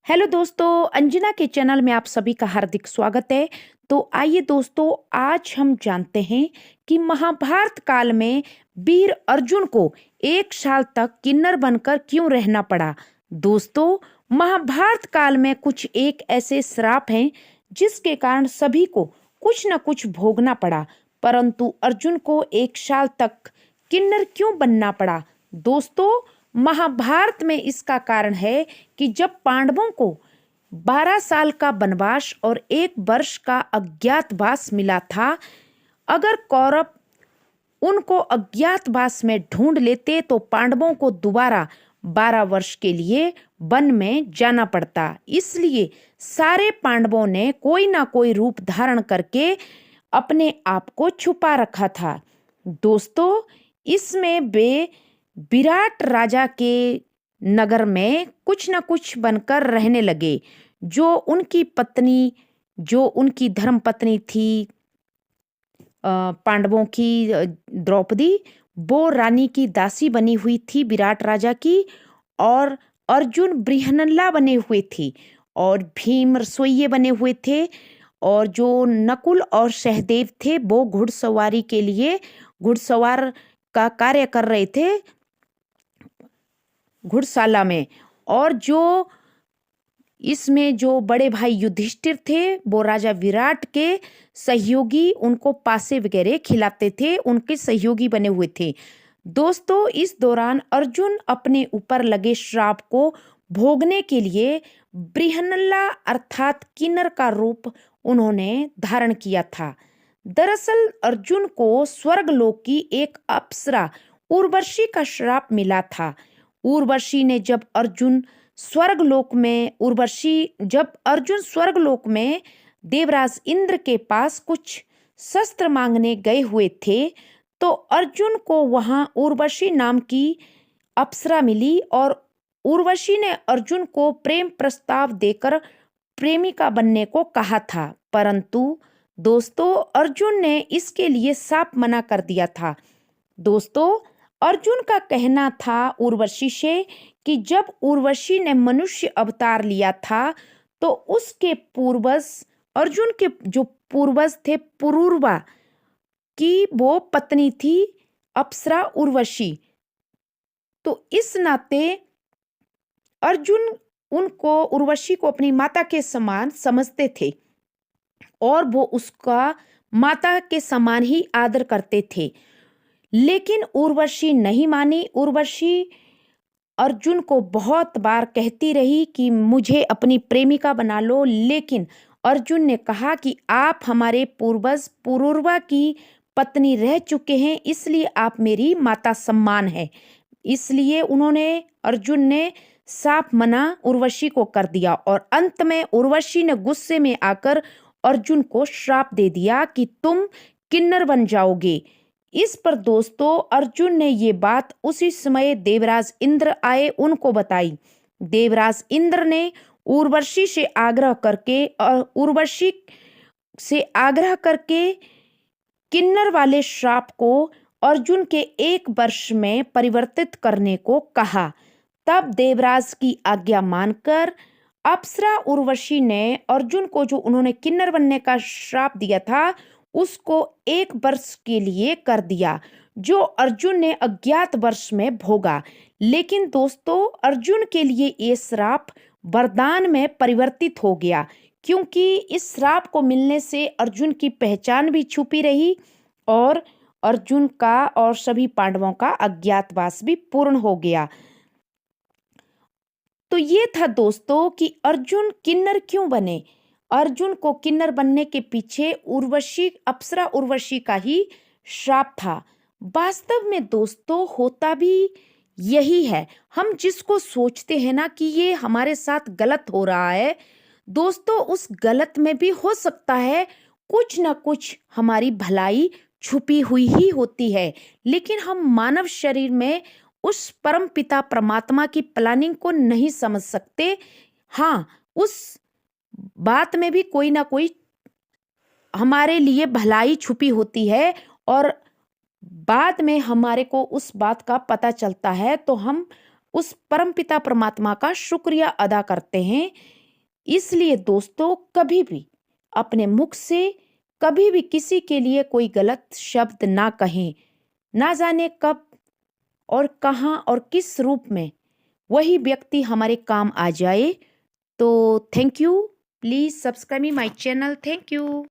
Hello दोस्तों, अंजना के channel में आप सभी का हार्दिक स्वागत है। तो आइए दोस्तों, आज हम जानते हैं कि महाभारत काल में वीर अर्जुन को 1 साल तक किन्नर बनकर क्यों रहना पड़ा। दोस्तों, महाभारत काल में कुछ एक ऐसे श्राप हैं जिसके कारण सभी को कुछ न कुछ भोगना पड़ा, परंतु अर्जुन को 1 साल तक किन्नर क्यों बनना पड़ा। दोस्तों, महाभारत में इसका कारण है कि जब पांडवों को 12 साल का वनवास और 1 वर्ष का अज्ञातवास मिला था, अगर कौरव उनको अज्ञातवास में ढूंढ लेते तो पांडवों को दोबारा 12 वर्ष के लिए वन में जाना पड़ता। इसलिए सारे पांडवों ने कोई ना कोई रूप धारण करके अपने आप को छुपा रखा था। दोस्तों, इसमें वे विराट राजा के नगर में कुछ न कुछ बनकर रहने लगे। जो उनकी धर्म पत्नी थी पांडवों की द्रौपदी, वो रानी की दासी बनी हुई थी विराट राजा की, और अर्जुन बृहन्नला बने हुए थे और भीम रसोइये बने हुए थे, और जो नकुल और सहदेव थे वो घुड़सवारी के लिए घुड़सवार का कार्य कर रहे थे घुड़शाला में। और जो इसमें जो बड़े भाई युधिष्ठिर थे वो राजा विराट के सहयोगी, उनको पासे वगैरह खिलाते थे, उनके सहयोगी बने हुए थे। दोस्तों, इस दौरान अर्जुन अपने ऊपर लगे श्राप को भोगने के लिए बृहन्नला अर्थात किन्नर का रूप उन्होंने धारण किया था। दरअसल अर्जुन को स्वर्गलोक की एक अप्सरा उर्वशी का श्राप मिला था। उर्वशी ने जब अर्जुन स्वर्गलोक में देवराज इंद्र के पास कुछ शस्त्र मांगने गए हुए थे, तो अर्जुन को वहां उर्वशी नाम की अप्सरा मिली और उर्वशी ने अर्जुन को प्रेम प्रस्ताव देकर प्रेमिका बनने को कहा था, परंतु दोस्तों अर्जुन ने इसके लिए साफ मना कर दिया था। दोस्तों, अर्जुन का कहना था उर्वशी से कि जब उर्वशी ने मनुष्य अवतार लिया था तो उसके पूर्वज, अर्जुन के जो पूर्वज थे पुरूरवा की वो पत्नी थी अप्सरा उर्वशी। तो इस नाते अर्जुन उर्वशी को अपनी माता के समान समझते थे और वो उसका माता के समान ही आदर करते थे। लेकिन उर्वशी नहीं मानी। उर्वशी अर्जुन को बहुत बार कहती रही कि मुझे अपनी प्रेमिका बना लो, लेकिन अर्जुन ने कहा कि आप हमारे पूर्वज पुरूरवा की पत्नी रह चुके हैं, इसलिए आप मेरी माता सम्मान है। इसलिए अर्जुन ने साफ मना उर्वशी को कर दिया और अंत में उर्वशी ने गुस्से में आकर अर्जुन को श्राप दे दिया कि तुम किन्नर बन जाओगे। इस पर दोस्तों अर्जुन ने ये बात उसी समय देवराज इंद्र आए उनको बताई। देवराज इंद्र ने उर्वशी से आग्रह करके किन्नर वाले श्राप को अर्जुन के 1 वर्ष में परिवर्तित करने को कहा। तब देवराज की आज्ञा मानकर अप्सरा उर्वशी ने अर्जुन को जो उन्होंने किन्नर बनने का श्राप दिया था उसको 1 वर्ष के लिए कर दिया, जो अर्जुन ने अज्ञात वर्ष में भोगा। लेकिन दोस्तों अर्जुन के लिए ये श्राप वरदान में परिवर्तित हो गया, क्योंकि इस श्राप को मिलने से अर्जुन की पहचान भी छुपी रही और अर्जुन का और सभी पांडवों का अज्ञातवास भी पूर्ण हो गया। तो ये था दोस्तों कि अर्जुन किन्नर क्यों बने। अर्जुन को किन्नर बनने के पीछे अप्सरा उर्वशी का ही श्राप था। वास्तव में दोस्तों होता भी यही है। हम जिसको सोचते हैं ना कि ये हमारे साथ गलत हो रहा है, दोस्तों उस गलत में भी हो सकता है कुछ ना कुछ हमारी भलाई छुपी हुई ही होती है। लेकिन हम मानव शरीर में उस परम पिता परमात्मा की प्लानिंग को नहीं समझ सकते। हाँ, उस बात में भी कोई ना कोई हमारे लिए भलाई छुपी होती है और बाद में हमारे को उस बात का पता चलता है तो हम उस परमपिता परमात्मा का शुक्रिया अदा करते हैं। इसलिए दोस्तों कभी भी अपने मुख से कभी भी किसी के लिए कोई गलत शब्द ना कहें। ना जाने कब और कहाँ और किस रूप में वही व्यक्ति हमारे काम आ जाए। तो thank you. Please subscribe my channel. Thank you.